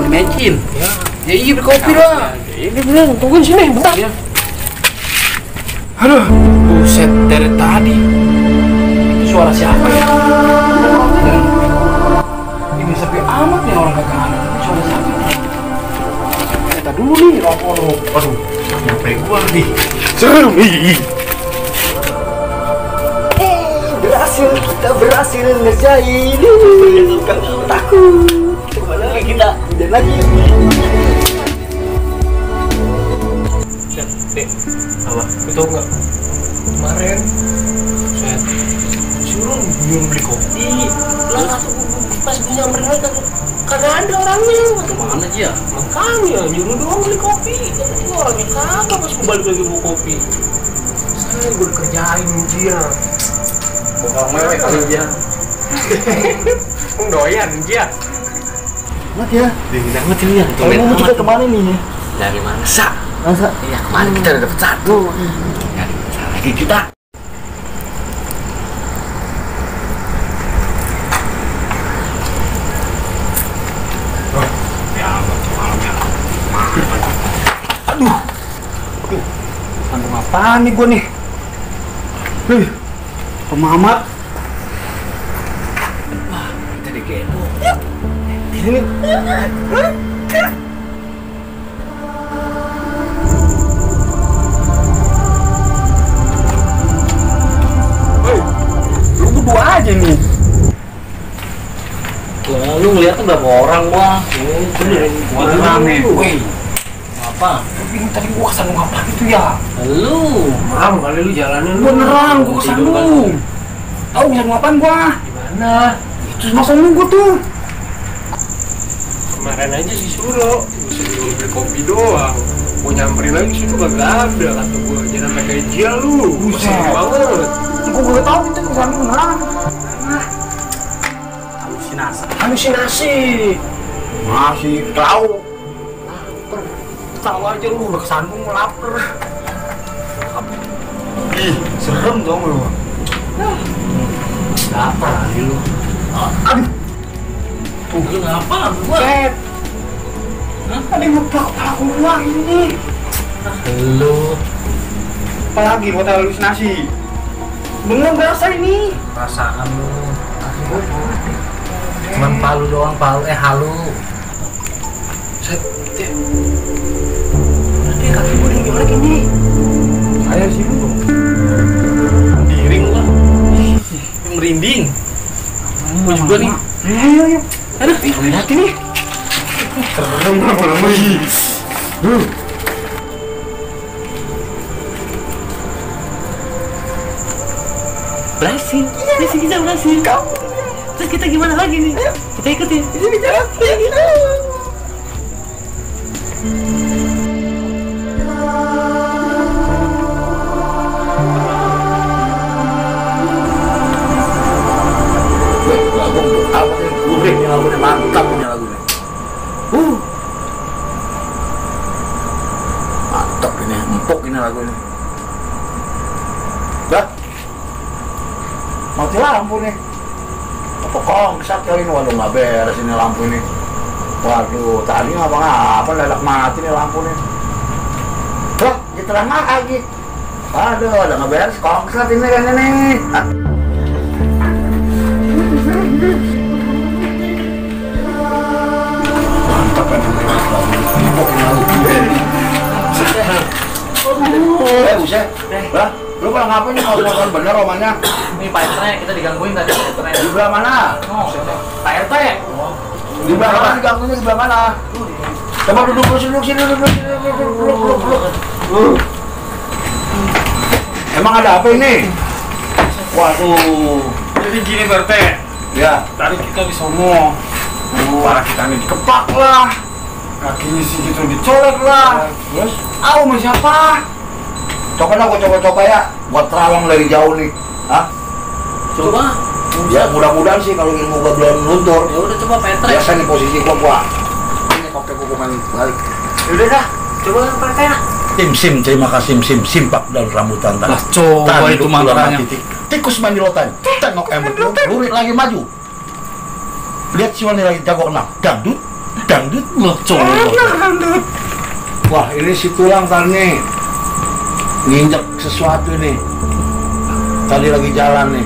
mecin. Ya. Ya iya beli kopi lah. Ini bilang, tungguin sini, bentar. Ya. Aduh, buset dari tadi. Itu suara siapa ya? Ini sepi amat nih orang kagak ada. Suara siapa? Kita dulu nih lapor. Aduh, sampai gua nih. Serem nih. Kita berhasil ngerjain. Jangan takut. Kemana lagi kita? Dan lagi. Apa? Lu tau nggak? Kemarin saya suruh nyuruh beli kopi. Lah atau pas gue nyamperin mereka kagak ada orangnya. Kemana aja ya? Makanya nyuruh doang beli kopi. Itu orangnya kagak pas gue balik lagi bawa kopi. Saya gue kerjain dia. Bokal mewek kali dia. Doyan dia. Mat ya. Dingin banget ini ya. Kalau mau kita kemana nih? Dari mana sa? Masa? Iya kemarin kita udah dapet satu. Nyari masalah lagi kita. Aduh. Sandung apaan nih gua nih? Pemamat. Wah, kita digendong. Ini. Lu berdua aja nih. Wah, lu ngeliatnya berapa orang wah? Bener. Rame. Woi. Apa? Ini tadi gua kesandung apa gitu ya? Lu. Malam kali lu jalanin lu. Beneran gua kesandung. Tahu bisa ngapain gua? Gimana? Itu masang gua tuh. Kemarin aja si Suro suruh beli kopi doang. Mau nyamperin lagi situ kagak ada kata gua. Jangan sampai kayak dia lu. Buset. Kesel banget. Gua gak tahu itu kesandung beneran. Halusinasi. Masih tahu. Tahu aja lu udah kesandung lapar. Ih, serem dong lu. Apa lagi lu? Aduh, Lu ngapa? Gua. set. Ada yang ngeplak kepala gua ini. Lu. Apalagi buat halusinasi. Bener berasa ini. Perasaan lu. Cuman palu doang, halu. Set. Nanti kaki gua yang gimana gini? Saya sih lu. Miring lah. Merinding. Gua juga nih. Ayo. Aduh, Lihat ini. Serem lama-lama ini. berhasil. Kita berhasil. Terus kita gimana lagi nih? Kita ikutin. Ini bicara. Lagunya mantap punya lagunya. Mantap ini, empuk ini lagunya. Dah. Mati lampu nih. Apa kongsat kali ini? Waduh nggak beres ini lampu ini. Waduh, tadi ngapa-ngapa ledak mati nih lampu nih. Wah, diterang lagi. Aduh, udah nggak beres kongsat ini kan ini. Mantap kan empuk ini lagu. Buset. Lah, lu pada ngapain nih kalau bener romannya? Ini Pak RT, kita digangguin tadi Pak RT. Di sebelah mana? Pak RT. Di sebelah mana? Diganggunya di sebelah mana? Coba duduk sini. Emang ada apa ini? Waduh. Jadi gini Pak RT. Ya. Tadi kita di sono. Para kita ini dikepak lah. Kakinya si gitu dicolek lah. Terus? Au sama siapa? Coba lah, gua coba ya. Buat terawang dari jauh nih. Hah? Coba. Ya mudah-mudahan sih kalau ilmu gua belum luntur. Ya udah coba Pak RT. Biasa nih posisi gua. Ini pakai hukuman balik. Udah dah. Coba Pak RT. Sim, terima kasih simpak dan rambutan tadi. Lah coba itu mantranya. Tikus main di lautan. Tengok ember lurik lagi maju. Lihat si wanita lagi jago kenal. Dangdut. dangdut loh cowok. Dangdut. Wah, ini si tulang tadi nih nginjek sesuatu nih. Tadi lagi jalan nih.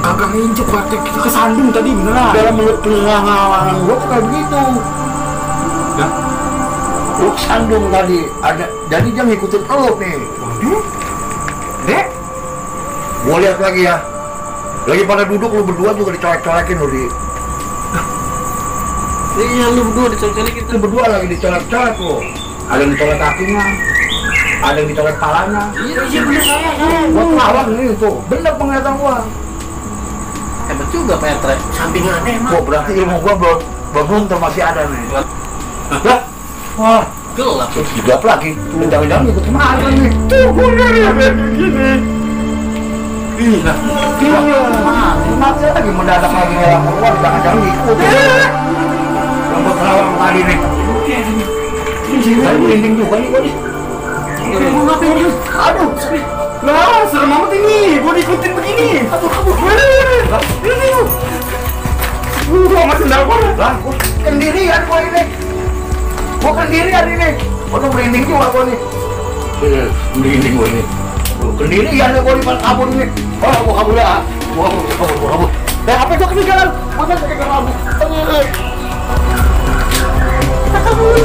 Kagak nginjek, berarti kita kesandung tadi beneran. Dalam mulut pelangan gua tuh kayak begitu. Ya. Lu sandung tadi ada, jadi dia ngikutin peluk nih. Waduh. Dek. Gua lihat lagi ya. Lagi pada duduk lu berdua juga dicolek-colekin lu di. Iya lu berdua dicolek-colek gitu. Lu berdua lagi dicolek-colek lu. Ada yang dicolek kakinya, ada yang dicolek palanya. Iya bener saya. Gua lawan nih tuh, bener penglihatan gua. Hebat juga Petre. Sampingannya emang. Gua berarti ilmu gua belum masih ada nih. Lah, wah, Gelap. terus gelap lagi. Undang-undang ikut kemana nih? Tuh bener ya kayak begini. Iya, mati lagi mendadak lagi yang keluar, jangan-jangan ikut. Yang buat lawang tadi nih. Saya merinding juga nih gua nih. Mau ngapain dia? Aduh, lah serem amat ini. Gua diikutin begini. Aduh, kabur. Ini lu. Gua sama sendal gua. Lah, gua kendirian gua ini. Gua kendirian ini. Waduh, merinding juga gua nih. Merinding gua ini. Kendirian ya gua di kabur ini. Oh, gua kabur ya. Gua kabur. Apa gua ketinggalan? Mana saya ketinggalan? Kita kabur.